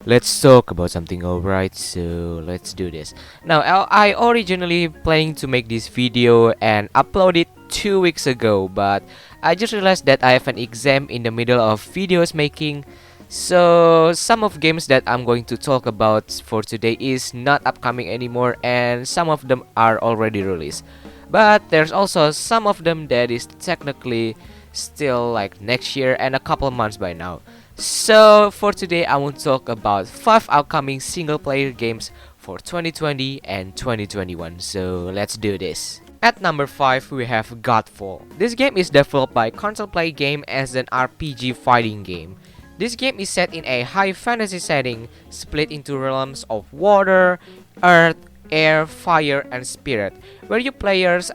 let's talk about something, alright? So let's do this. Now, I originally planning to make this video and upload it 2 weeks ago, but I just realized that I have an exam in the middle of videos making. So some of games that I'm going to talk about for today is not upcoming anymore, and some of them are already released. But there's also some of them that is technically still like next year and a couple months by now. So for today I want to talk about 5 upcoming single player games for 2020 and 2021. So let's do this. At number 5 we have Godfall. This game is developed by Console Play Game as an RPG fighting game. This game is set in a high fantasy setting, split into realms of water, earth, air, fire, and spirit, where you players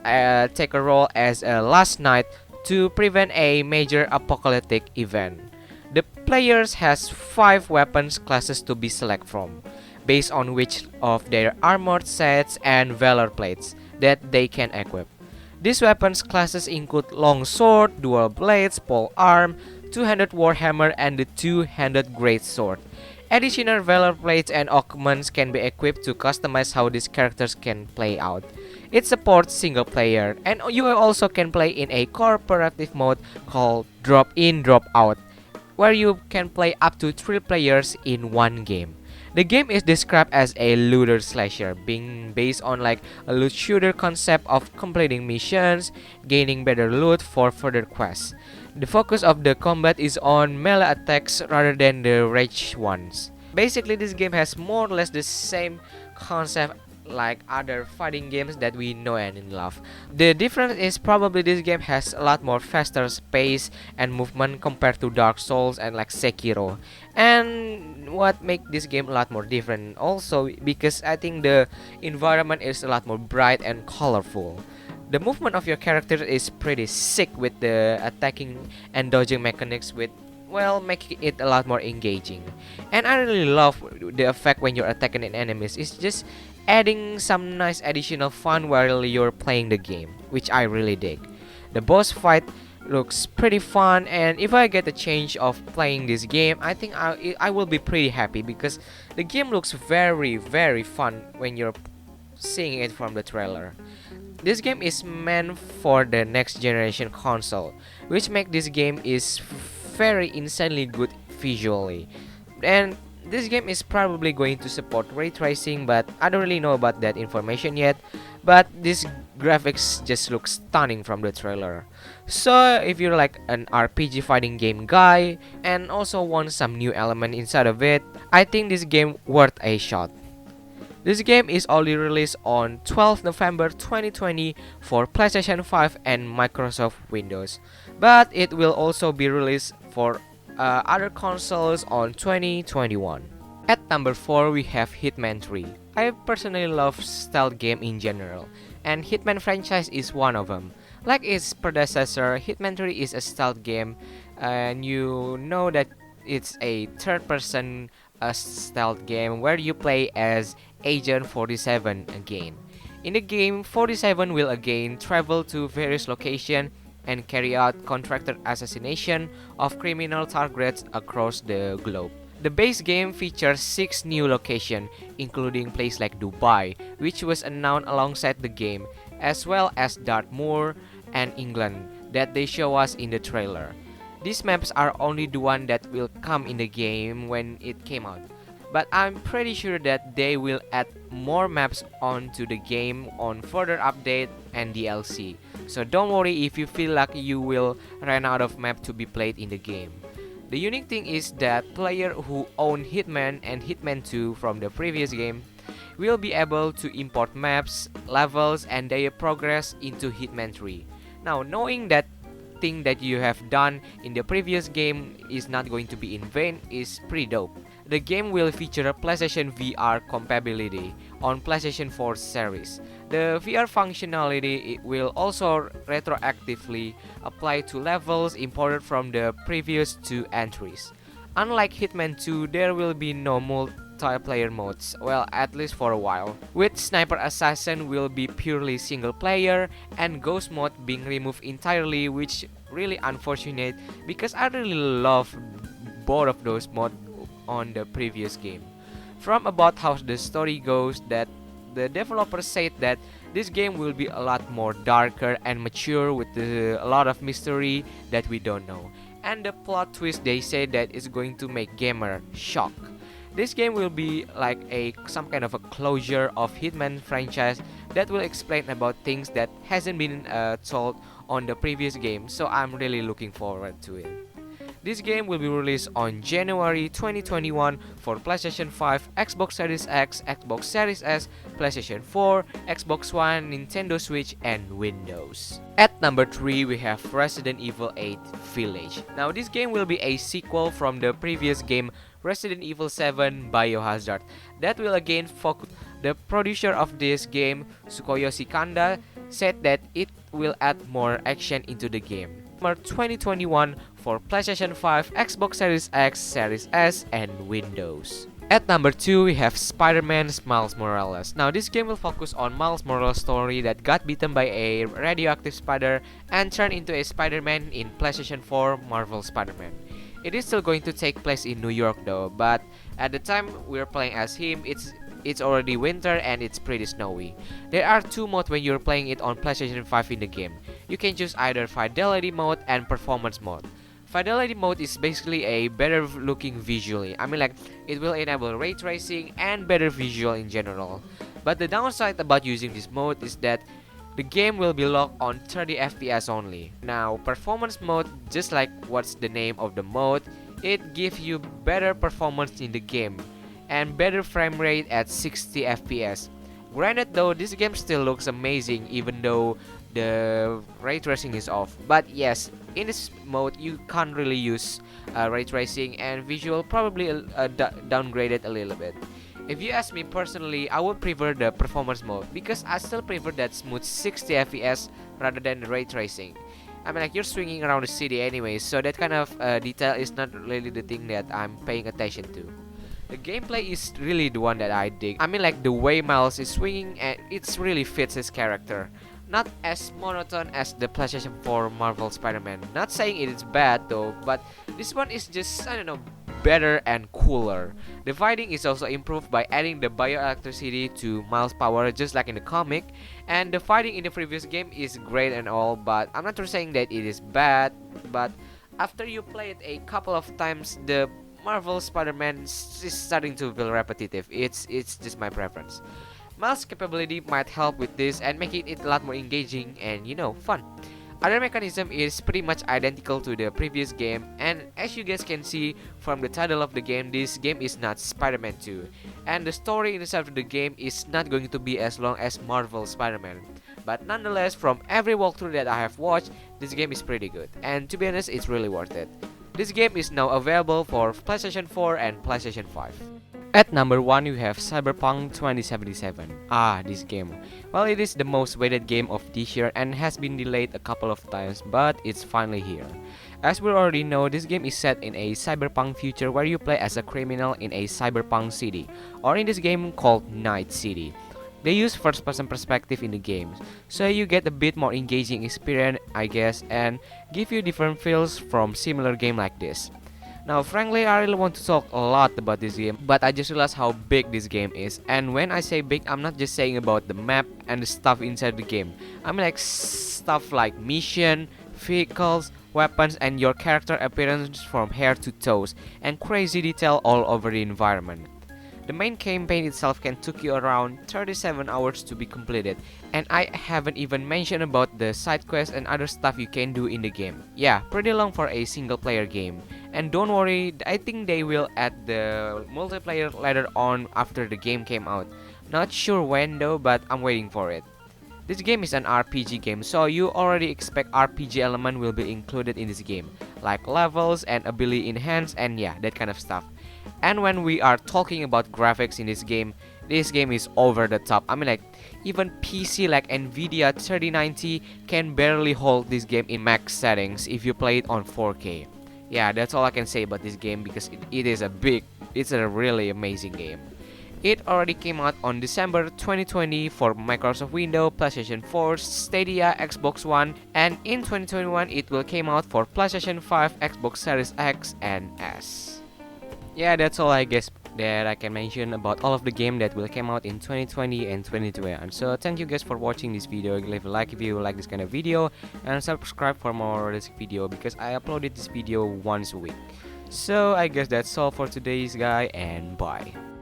take a role as a last knight to prevent a major apocalyptic event. The players has 5 weapons classes to be select from, based on which of their armored sets and valor plates that they can equip. These weapons classes include long sword, dual blades, pole arm, two-handed warhammer, and the two-handed greatsword. Additional valor plates and augments can be equipped to customize how these characters can play out. It supports single player, and you also can play in a cooperative mode called drop in drop out, where you can play up to 3 players in one game. The game is described as a looter slasher, being based on like a loot shooter concept of completing missions, gaining better loot for further quests. The focus of the combat is on melee attacks rather than the ranged ones. Basically, this game has more or less the same concept like other fighting games that we know and love. The difference is probably this game has a lot more faster pace and movement compared to Dark Souls and like Sekiro. And what make this game a lot more different also because I think the environment is a lot more bright and colorful. The movement of your character is pretty sick with the attacking and dodging mechanics with making it a lot more engaging. And I really love the effect when you're attacking an enemies. It's just adding some nice additional fun while you're playing the game, which I really dig. The boss fight looks pretty fun, and if I get the change of playing this game, I think I will be pretty happy because the game looks very fun when you're seeing it from the trailer. This game is meant for the next generation console, which make this game is very insanely good visually. And this game is probably going to support ray tracing, but I don't really know about that information yet. But this graphics just look stunning from the trailer. So if you're like an RPG fighting game guy and also want some new element inside of it, I think this game worth a shot. This game is only released on 12 November 2020 for PlayStation 5 and Microsoft Windows, but it will also be released for other consoles on 2021. At number 4 we have Hitman 3. I personally love stealth game in general, and Hitman franchise is one of them. Like its predecessor, Hitman 3 is a stealth game, and you know that it's a third-person stealth game where you play as Agent 47 again. In the game, 47 will again travel to various locations and carry out contracted assassination of criminal targets across the globe. The base game features 6 new locations, including places like Dubai, which was announced alongside the game, as well as Dartmoor and England that they show us in the trailer. These maps are only the one that will come in the game when it came out, but I'm pretty sure that they will add more maps onto the game on further update and DLC. So don't worry if you feel like you will run out of map to be played in the game. The unique thing is that players who own Hitman and Hitman 2 from the previous game will be able to import maps, levels, and their progress into Hitman 3. Now, knowing that thing that you have done in the previous game is not going to be in vain is pretty dope. The game will feature a PlayStation VR compatibility on PlayStation 4 series. The VR functionality will also retroactively apply to levels imported from the previous 2 entries. Unlike Hitman 2, there will be no multiplayer modes, well, at least for a while, with Sniper Assassin will be purely single player and Ghost mode being removed entirely, which really unfortunate because I really love both of those modes on the previous game. From about how the story goes, that the developers said that this game will be a lot more darker and mature with a lot of mystery that we don't know. And the plot twist they say that is going to make gamer shock. This game will be like some kind of a closure of Hitman franchise that will explain about things that hasn't been told on the previous game, so I'm really looking forward to it. This game will be released on January 2021 for PlayStation 5, Xbox Series X, Xbox Series S, PlayStation 4, Xbox One, Nintendo Switch, and Windows. At number 3, we have Resident Evil 8 Village. Now, this game will be a sequel from the previous game Resident Evil 7 Biohazard that will again focus. The producer of this game, Tsukuyoshi Kanda, said that it will add more action into the game. 2021 for PlayStation 5, Xbox Series X, Series S, and Windows. At number 2, we have Spider-Man Miles Morales. Now, this game will focus on Miles Morales' story that got bitten by a radioactive spider and turned into a Spider-Man in PlayStation 4 Marvel Spider-Man. It is still going to take place in New York though, but at the time we're playing as him, it's already winter and it's pretty snowy. There are two modes when you're playing it on PlayStation 5 in the game. You can choose either Fidelity mode and Performance mode. Fidelity mode is basically a better looking visually. I mean, like, it will enable ray tracing and better visual in general. But the downside about using this mode is that the game will be locked on 30 FPS only. Now, Performance mode, just like what's the name of the mode, it gives you better performance in the game and better frame rate at 60 FPS. Granted though, this game still looks amazing even though the ray tracing is off. But yes, in this mode you can't really use ray tracing, and visual probably downgraded a little bit. If you ask me personally, I would prefer the performance mode because I still prefer that smooth 60 FPS rather than the ray tracing. I mean, like, you're swinging around the city anyway, so that kind of detail is not really the thing that I'm paying attention to. The gameplay is really the one that I dig. I mean, like, the way Miles is swinging, and it really fits his character. Not as monotone as the PlayStation 4 Marvel Spider-Man. Not saying it is bad though, but this one is just, I don't know, better and cooler. The fighting is also improved by adding the bioelectricity to Miles' power, just like in the comic. And the fighting in the previous game is great and all, but I'm not saying that it is bad. But after you play it a couple of times, the Marvel Spider-Man is starting to feel repetitive. It's just my preference. Miles' capability might help with this and making it a lot more engaging and, you know, fun. Other mechanism is pretty much identical to the previous game, and as you guys can see from the title of the game, this game is not Spider-Man 2. And the story inside of the game is not going to be as long as Marvel Spider-Man. But nonetheless, from every walkthrough that I have watched, this game is pretty good. And to be honest, it's really worth it. This game is now available for PlayStation 4 and PlayStation 5. At number 1, you have Cyberpunk 2077. This game. Well, it is the most waited game of this year and has been delayed a couple of times, but it's finally here. As we already know, this game is set in a cyberpunk future where you play as a criminal in a cyberpunk city, or in this game called Night City. They use first-person perspective in the game, so you get a bit more engaging experience, I guess, and give you different feels from similar game like this. Now, frankly, I really want to talk a lot about this game, but I just realized how big this game is. And when I say big, I'm not just saying about the map and the stuff inside the game. I mean, like, stuff like mission, vehicles, weapons, and your character appearance from hair to toes, and crazy detail all over the environment. The main campaign itself can take you around 37 hours to be completed, and I haven't even mentioned about the side quests and other stuff you can do in the game. Yeah, pretty long for a single player game. And don't worry, I think they will add the multiplayer later on after the game came out. Not sure when though, but I'm waiting for it. This game is an RPG game, so you already expect RPG element will be included in this game, like levels and ability enhance and yeah, that kind of stuff. And when we are talking about graphics in this game is over the top. I mean, like, even PC like Nvidia 3090 can barely hold this game in max settings if you play it on 4K. Yeah, that's all I can say about this game because it's a really amazing game. It already came out on December 2020 for Microsoft Windows, PlayStation 4, Stadia, Xbox One, and in 2021 it will came out for PlayStation 5, Xbox Series X, and S. Yeah, that's all I guess that I can mention about all of the game that will come out in 2020 and 2021. So thank you guys for watching this video. Leave a like if you like this kind of video, and subscribe for more this video because I uploaded this video once a week. So I guess that's all for today's guy, and bye.